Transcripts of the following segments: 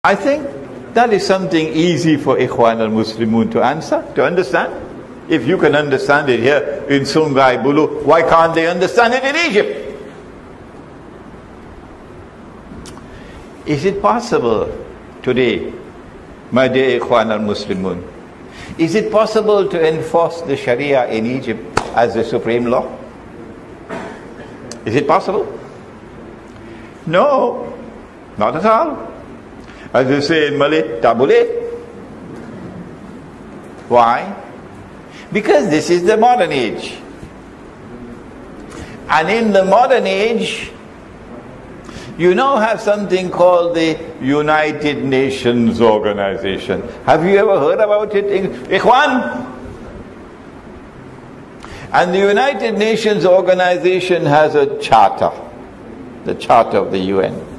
I think that is something easy for Ikhwan al-Muslimun to answer, to understand. If you can understand it here in Sungai Buloh, why can't they understand it in Egypt? Is it possible today, my dear Ikhwan al-Muslimun, is it possible to enforce the Sharia in Egypt as the supreme law? Is it possible? No, not at all. As they say in Malay, tak boleh. Why? Because this is the modern age. And in the modern age, you now have something called the United Nations Organization. Have you ever heard about it? Ikhwan? And the United Nations Organization has a charter, the Charter of the UN.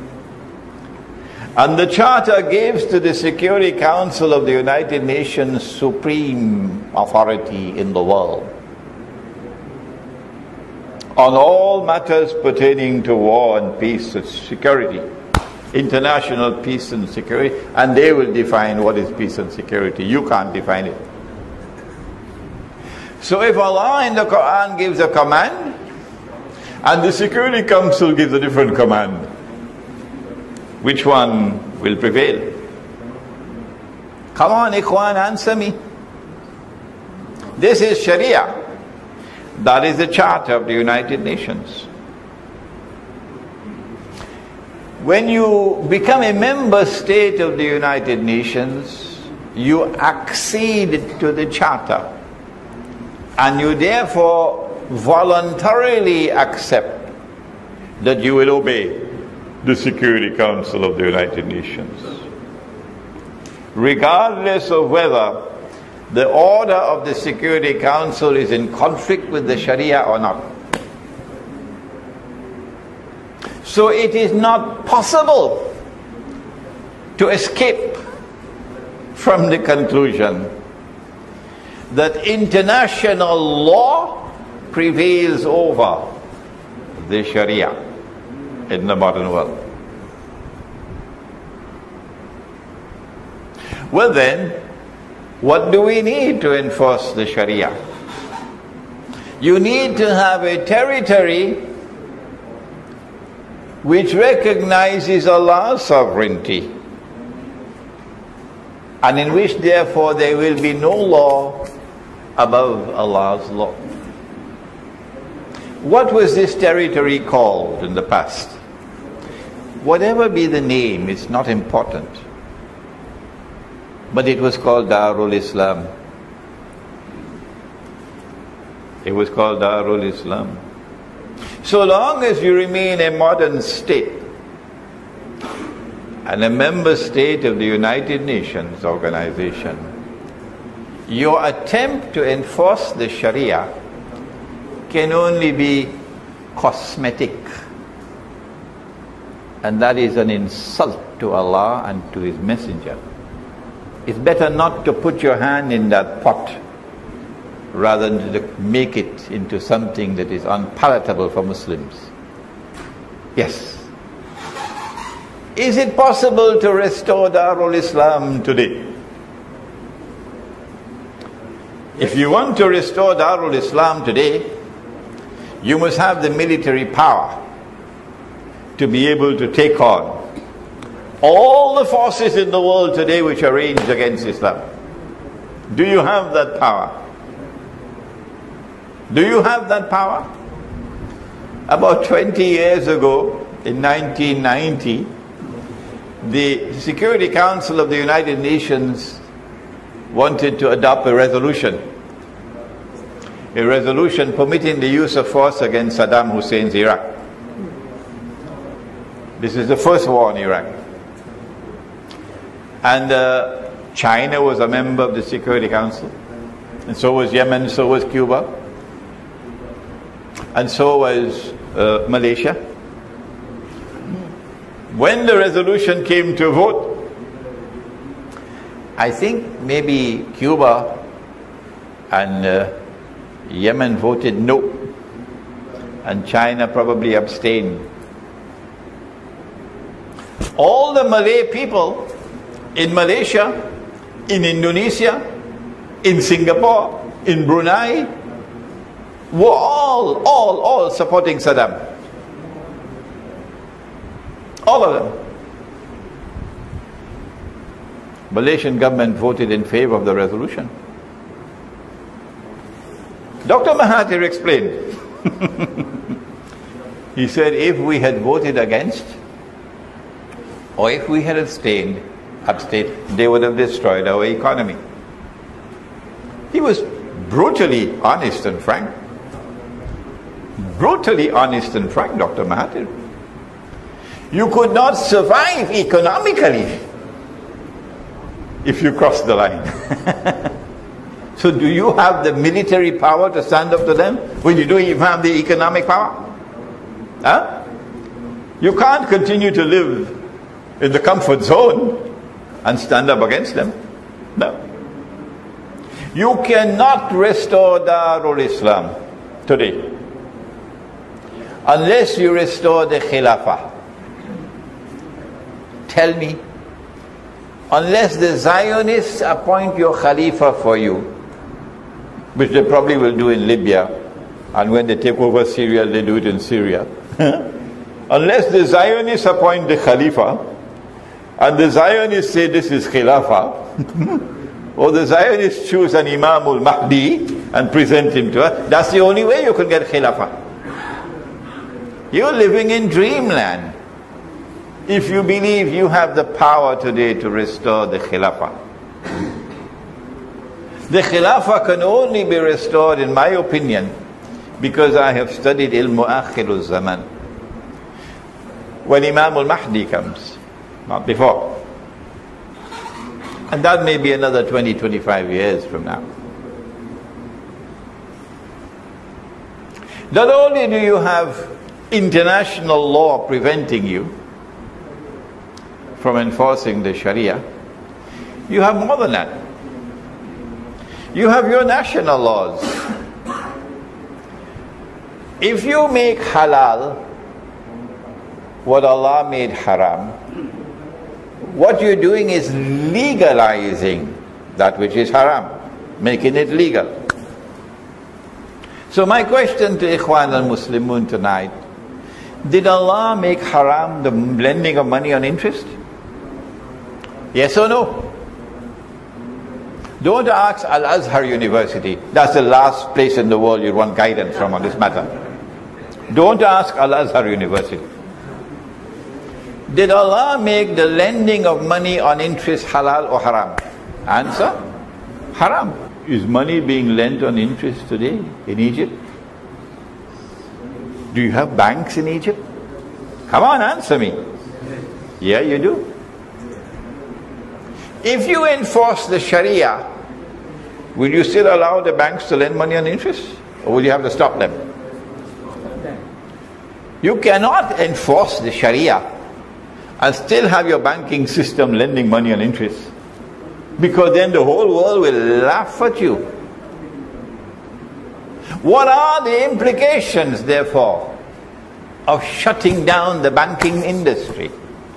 And the charter gives to the Security Council of the United Nations supreme authority in the world on all matters pertaining to war and peace and security, international peace and security, and they will define what is peace and security. You can't define it. So if Allah in the Quran gives a command and the Security Council gives a different command, which one will prevail? Come on, Ikhwan, answer me. This is Sharia. That is the Charter of the United Nations. When you become a member state of the United Nations, you accede to the Charter. And you therefore voluntarily accept that you will obey the Security Council of the United Nations, regardless of whether the order of the Security Council is in conflict with the Sharia or not. So it is not possible to escape from the conclusion that international law prevails over the Sharia in the modern world. Well then, what do we need to enforce the Sharia? You need to have a territory which recognizes Allah's sovereignty, and in which therefore there will be no law above Allah's law. What was this territory called in the past? Whatever be the name, it's not important. But it was called Darul Islam. It was called Darul Islam. So long as you remain a modern state and a member state of the United Nations organization, your attempt to enforce the Sharia can only be cosmetic. And that is an insult to Allah and to His Messenger. It's better not to put your hand in that pot rather than to make it into something that is unpalatable for Muslims. Yes. Is it possible to restore Darul Islam today? If you want to restore Darul Islam today, you must have the military power to be able to take on all the forces in the world today which are ranged against Islam. Do you have that power? Do you have that power? About 20 years ago, in 1990, the Security Council of the United Nations wanted to adopt a resolution permitting the use of force against Saddam Hussein's Iraq. This is the first war in Iraq. And China was a member of the Security Council, and so was Yemen, so was Cuba, and so was Malaysia. When the resolution came to vote, I think maybe Cuba and Yemen voted no, and China probably abstained. All the Malay people in Malaysia, in Indonesia, in Singapore, in Brunei, were all supporting Saddam. All of them. Malaysian government voted in favor of the resolution. Dr. Mahathir explained. He said if we had voted against, or if we had abstained, they would have destroyed our economy. He was brutally honest and frank. Brutally honest and frank, Dr. Mahathir. You could not survive economically if you cross the line. So do you have the military power to stand up to them when you don't even have the economic power? Huh? You can't continue to live in the comfort zone and stand up against them. No. You cannot restore Darul Islam today unless you restore the Khilafah. Tell me, unless the Zionists appoint your Khalifa for you, which they probably will do in Libya, and when they take over Syria, they do it in Syria. Unless the Zionists appoint the Khalifa, and the Zionists say this is Khilafah, or the Zionists choose an Imamul Mahdi and present him to us, that's the only way you can get Khilafah. You're living in dreamland if you believe you have the power today to restore the Khilafah. The Khilafah can only be restored, in my opinion, because I have studied Ilmu Akhirul Zaman. When Imam al-Mahdi comes, not before. And that may be another 20-25 years from now. Not only do you have international law preventing you from enforcing the Shariah, you have more than that. You have your national laws. If you make halal what Allah made haram, what you're doing is legalizing that which is haram, making it legal. So my question to Ikhwan al-Muslimun tonight, did Allah make haram the lending of money on interest? Yes or no? Don't ask Al-Azhar University. That's the last place in the world you want guidance from on this matter. Don't ask Al-Azhar University. Did Allah make the lending of money on interest halal or haram? Answer, haram. Is money being lent on interest today in Egypt? Do you have banks in Egypt? Come on, answer me. Yeah, you do. If you enforce the Sharia, will you still allow the banks to lend money on interest? Or will you have to stop them? You cannot enforce the Sharia and still have your banking system lending money on interest, because then the whole world will laugh at you. What are the implications, therefore, of shutting down the banking industry,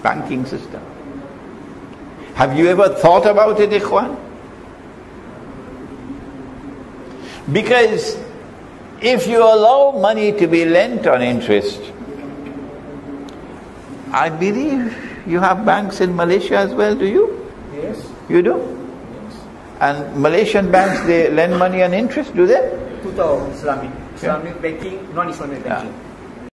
banking system? Have you ever thought about it, Ikhwan? Because if you allow money to be lent on interest, I believe you have banks in Malaysia as well, do you? Yes. You do? Yes. And Malaysian banks, they lend money on interest, do they? Putra Islamic banking, non-Islamic banking.